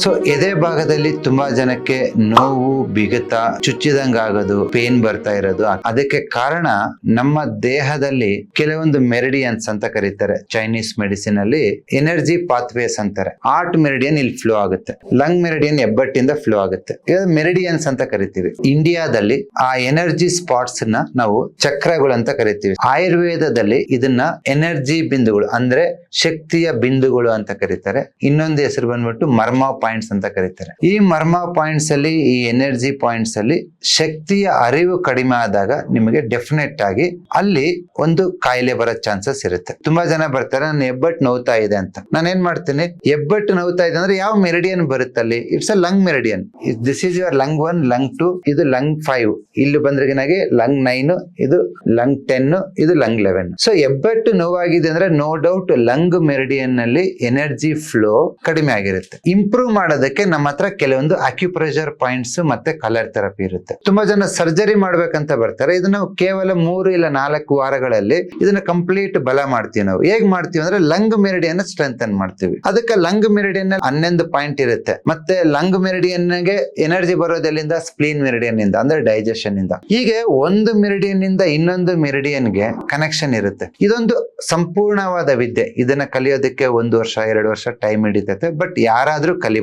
So ಎದೆ ಭಾಗದಲ್ಲಿ ತುಂಬಾ ಜನಕ್ಕೆ ನೋವು, ಬಿಗುತ, ಚುಚ್ಚಿದಂಗ ಆಗೋದು, ಪೇನ್ ಬರ್ತಾ ಇರೋದು. ಅದಕ್ಕೆ ಕಾರಣ ನಮ್ಮ ದೇಹದಲ್ಲಿ ಕೆಲವೊಂದು ಮೆರಿಡಿಯನ್ಸ್ ಅಂತ ಕರೀತಾರೆ. ಚೈನೀಸ್ ಮೆಡಿಸಿನ್ ಅಲ್ಲಿ ಎನರ್ಜಿ ಪಾತ್ವೇಸ್ ಅಂತಾರೆ. ಹಾರ್ಟ್ ಮೆರಿಡಿಯನ್ ಇಲ್ಲಿ ಫ್ಲೋ ಆಗುತ್ತೆ, ಲಂಗ್ ಮೆರಿಡಿಯನ್ ಹೆಬ್ಬಟ್ಟಿಂದ ಫ್ಲೋ ಆಗುತ್ತೆ. ಮೆರಿಡಿಯನ್ಸ್ ಅಂತ ಕರಿತೀವಿ. ಇಂಡಿಯಾದಲ್ಲಿ ಆ ಎನರ್ಜಿ ಸ್ಪಾಟ್ಸ್ ನ ನಾವು ಚಕ್ರಗಳು ಅಂತ ಕರಿತೀವಿ. ಆಯುರ್ವೇದದಲ್ಲಿ ಇದನ್ನ ಎನರ್ಜಿ ಬಿಂದುಗಳು ಅಂದ್ರೆ ಶಕ್ತಿಯ ಬಿಂದುಗಳು ಅಂತ ಕರೀತಾರೆ. ಇನ್ನೊಂದು ಹೆಸರು ಬಂದ್ಬಿಟ್ಟು ಮರ್ಮ ಪಾಯಿಂಟ್ಸ್ ಅಂತ ಕರೀತಾರೆ. ಈ ಮರ್ಮ ಪಾಯಿಂಟ್ಸ್ ಅಲ್ಲಿ, ಈ ಎನರ್ಜಿ ಪಾಯಿಂಟ್ಸ್ ಅಲ್ಲಿ ಶಕ್ತಿಯ ಅರಿವು ಕಡಿಮೆ ಆದಾಗ ನಿಮಗೆ ಡೆಫಿನೆಟ್ ಆಗಿ ಅಲ್ಲಿ ಒಂದು ಕಾಯಿಲೆ ಬರೋ ಚಾನ್ಸಸ್ ಇರುತ್ತೆ. ತುಂಬಾ ಜನ ಬರ್ತಾರೆ, ನನ್ನ ಹೆಬ್ಬಟ್ಟು ನೋವ್ತಾ ಇದೆ ಅಂತ. ನಾನು ಏನ್ ಮಾಡ್ತೀನಿ, ಹೆಬ್ಬಟ್ಟು ನೋವ್ತಾ ಇದೆ ಅಂದ್ರೆ ಯಾವ ಮೆರಿಡಿಯನ್ ಬರುತ್ತೆ ಅಲ್ಲಿ? It's a lung meridian. This is your lung 1, lung 2, ಇದು ಲಂಗ್ 5, ಇಲ್ಲಿ ಬಂದ್ರಿಗಿನಾಗೆ ಲಂಗ್ 9, ಇದು ಲಂಗ್ 10, ಇದು ಲಂಗ್ 11. ಸೊ ಹೆಬ್ಬಟ್ಟು ನೋವಾಗಿದೆ ಅಂದ್ರೆ ನೋ ಡೌಟ್ ಲಂಗ್ ಮೆರಿಡಿಯನ್ ನಲ್ಲಿ ಎನರ್ಜಿ ಫ್ಲೋ ಕಡಿಮೆ ಆಗಿರುತ್ತೆ. ಇಂಪ್ರೂವ್ ಮಾಡೋದಕ್ಕೆ ನಮ್ಮ ಹತ್ರ ಕೆಲವೊಂದು ಅಕ್ಯುಪ್ರೆಷರ್ ಪಾಯಿಂಟ್ಸ್ ಮತ್ತೆ ಕಲರ್ ಥೆರಪಿ ಇರುತ್ತೆ. ತುಂಬಾ ಜನ ಸರ್ಜರಿ ಮಾಡ್ಬೇಕಂತ ಬರ್ತಾರೆ. ಇದನ್ನ ಕೇವಲ 3 ಇಲ್ಲ 4 ವಾರಗಳಲ್ಲಿ ಇದನ್ನ ಕಂಪ್ಲೀಟ್ ಬಲ ಮಾಡ್ತೀವಿ. ನಾವು ಹೇಗ್ ಮಾಡ್ತೀವಿ ಅಂದ್ರೆ ಲಂಗ್ ಮೆರಿಡಿಯನ್ ಸ್ಟ್ರೆಂಥನ್ ಮಾಡ್ತೀವಿ. ಅದಕ್ಕೆ ಲಂಗ್ ಮೆರಿಡಿಯನ್ 11 ಪಾಯಿಂಟ್ ಇರುತ್ತೆ. ಮತ್ತೆ ಲಂಗ್ ಮೆರಿಡಿಯನ್ ಗೆ ಎನರ್ಜಿ ಬರೋದೆಲ್ಲಿಂದ? ಸ್ಪ್ಲೀನ್ ಮೆರಿಡಿಯನ್ ಇಂದ, ಅಂದ್ರೆ ಡೈಜೆಷನ್ ಇಂದ. ಹೀಗೆ ಒಂದು ಮೆರಿಡಿಯನ್ ಇಂದ ಇನ್ನೊಂದು ಮೆರಿಡಿಯನ್ ಗೆ ಕನೆಕ್ಷನ್ ಇರುತ್ತೆ. ಇದೊಂದು ಸಂಪೂರ್ಣವಾದ ವಿದ್ಯೆ. ಇದನ್ನ ಕಲಿಯೋದಕ್ಕೆ 1 ವರ್ಷ 2 ವರ್ಷ ಟೈಮ್ ಹಿಡಿತೈತೆ. ಬಟ್ ಯಾರಾದ್ರೂ ಕಲಿಬಹುದು.